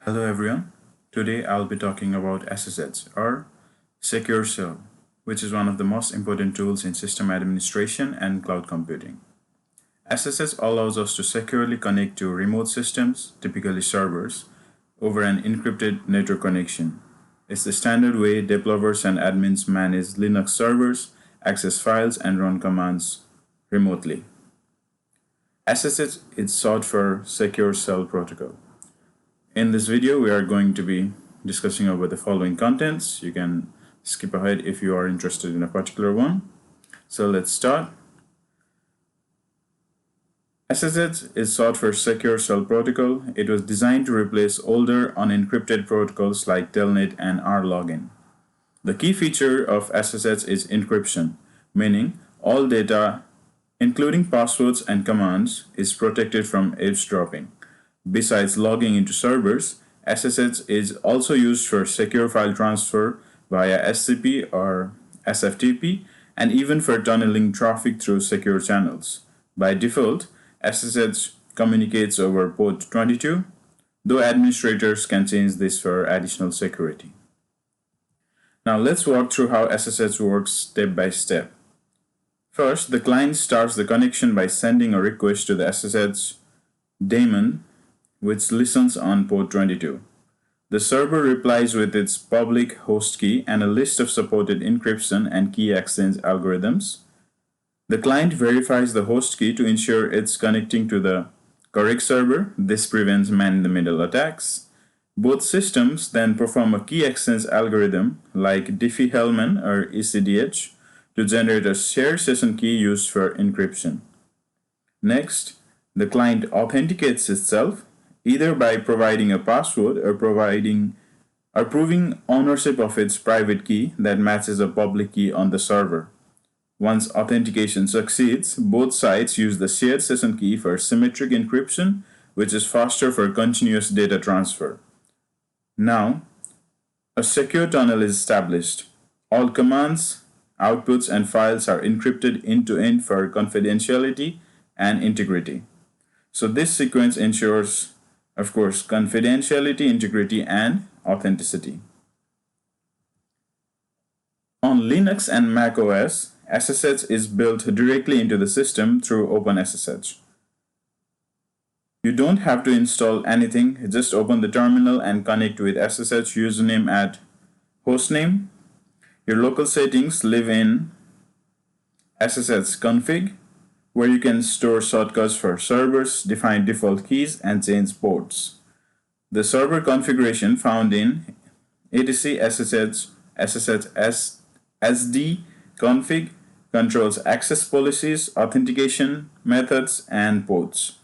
Hello everyone. Today I'll be talking about SSH or Secure Shell, which is one of the most important tools in system administration and cloud computing. SSH allows us to securely connect to remote systems, typically servers, over an encrypted network connection. It's the standard way developers and admins manage Linux servers, access files, and run commands remotely. SSH is short for Secure Shell Protocol. In this video, we are going to be discussing over the following contents. You can skip ahead if you are interested in a particular one. So let's start. SSH is short for Secure Shell Protocol. It was designed to replace older unencrypted protocols like Telnet and RLogin. The key feature of SSH is encryption, meaning all data, including passwords and commands, is protected from eavesdropping. Besides logging into servers, SSH is also used for secure file transfer via SCP or SFTP and even for tunneling traffic through secure channels. By default, SSH communicates over port 22, though administrators can change this for additional security. Now let's walk through how SSH works step by step. First, the client starts the connection by sending a request to the SSH daemon, which listens on port 22. The server replies with its public host key and a list of supported encryption and key exchange algorithms. The client verifies the host key to ensure it's connecting to the correct server. This prevents man-in-the-middle attacks. Both systems then perform a key exchange algorithm like Diffie-Hellman or ECDH to generate a shared session key used for encryption. Next, the client authenticates itself either by providing a password or proving ownership of its private key that matches a public key on the server. Once authentication succeeds, both sides use the shared session key for symmetric encryption, which is faster for continuous data transfer. Now, a secure tunnel is established. All commands, outputs, and files are encrypted end-to-end for confidentiality and integrity. So this sequence ensures, of course, confidentiality, integrity, and authenticity. On Linux and macOS, SSH is built directly into the system through OpenSSH. You don't have to install anything, just open the terminal and connect with SSH username at hostname. Your local settings live in SSH config, where you can store shortcuts for servers, define default keys, and change ports. The server configuration found in etc ssh sd config controls access policies, authentication methods, and ports.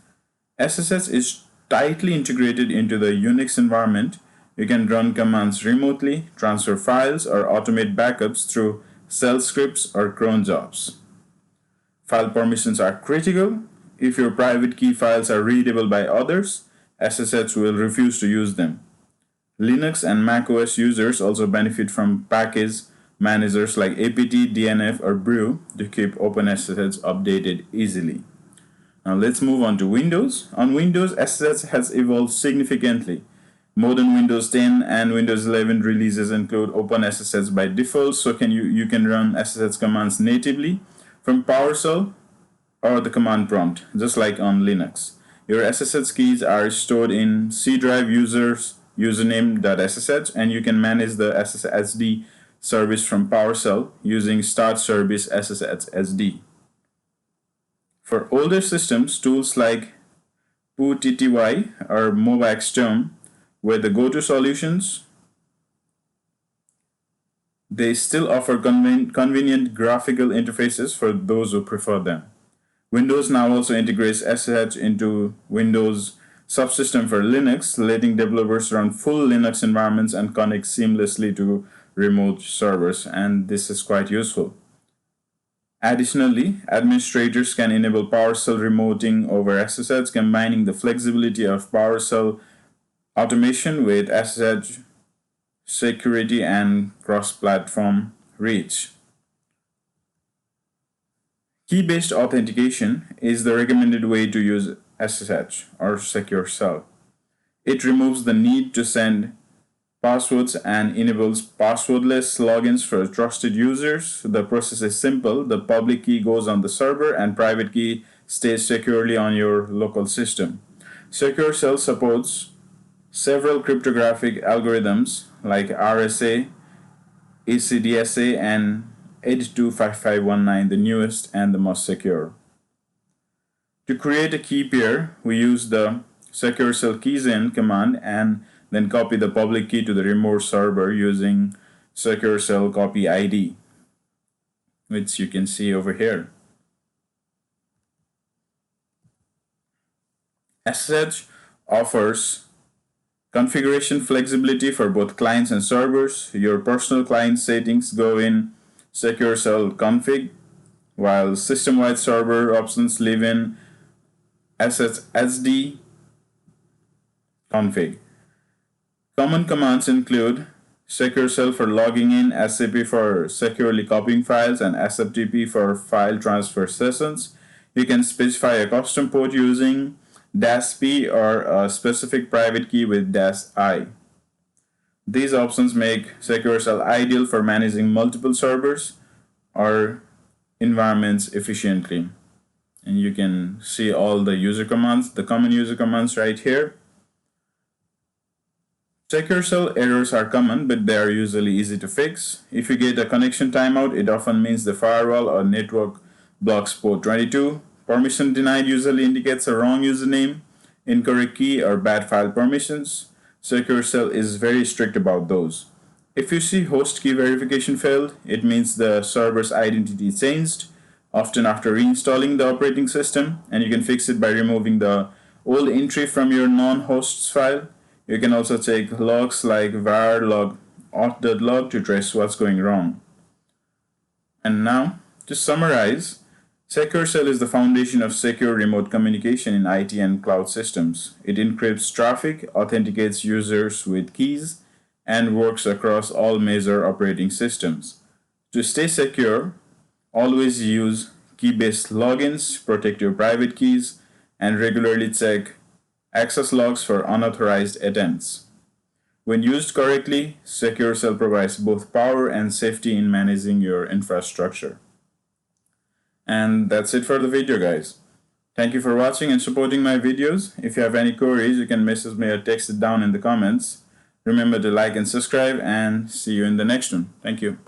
SSH is tightly integrated into the Unix environment. You can run commands remotely, transfer files, or automate backups through shell scripts or cron jobs. File permissions are critical. If your private key files are readable by others, SSH will refuse to use them. Linux and macOS users also benefit from package managers like apt, dnf, or brew to keep OpenSSH updated easily. Now let's move on to Windows. On Windows, SSH has evolved significantly. Modern Windows 10 and Windows 11 releases include OpenSSH by default, so you can run SSH commands natively from PowerShell or the command prompt, just like on Linux. Your SSH keys are stored in C drive username.ssh, and you can manage the SSHD service from PowerShell using start service SSHD. For older systems, tools like PooTTY or MobaXterm were the go-to solutions. They still offer convenient graphical interfaces for those who prefer them. Windows now also integrates SSH into Windows subsystem for Linux, letting developers run full Linux environments and connect seamlessly to remote servers, and this is quite useful. Additionally, administrators can enable PowerShell remoting over SSH, combining the flexibility of PowerShell automation with SSH security and cross-platform reach. Key-based authentication is the recommended way to use SSH or Secure Shell. It removes the need to send passwords and enables passwordless logins for trusted users. The process is simple. The public key goes on the server and private key stays securely on your local system. Secure Shell supports several cryptographic algorithms like RSA, ACDSA, and 825519, the newest and the most secure. To create a key pair, we use the secure shell keysin command and then copy the public key to the remote server using secure shell copy ID, which you can see over here. SSH offers configuration flexibility for both clients and servers. Your personal client settings go in secure shell config, while system-wide server options live in SSHD config. Common commands include secure shell for logging in, SCP for securely copying files, and SFTP for file transfer sessions. You can specify a custom port using -P or a specific private key with -I. These options make secure shell ideal for managing multiple servers or environments efficiently. And you can see all the user commands, the common user commands right here. Secure shell errors are common, but they are usually easy to fix. If you get a connection timeout, it often means the firewall or network blocks port 22. Permission denied usually indicates a wrong username, incorrect key, or bad file permissions. Secure shell is very strict about those. If you see host key verification failed, it means the server's identity changed, often after reinstalling the operating system, and you can fix it by removing the old entry from your non-hosts file. You can also check logs like var log auth.log to trace what's going wrong. And now, to summarize, Secure Shell is the foundation of secure remote communication in IT and cloud systems. It encrypts traffic, authenticates users with keys, and works across all major operating systems. To stay secure, always use key-based logins, protect your private keys, and regularly check access logs for unauthorized attempts. When used correctly, Secure Shell provides both power and safety in managing your infrastructure. And that's it for the video, guys. Thank you for watching and supporting my videos. If you have any queries, you can message me or text it down in the comments. Remember to like and subscribe, and see you in the next one. Thank you.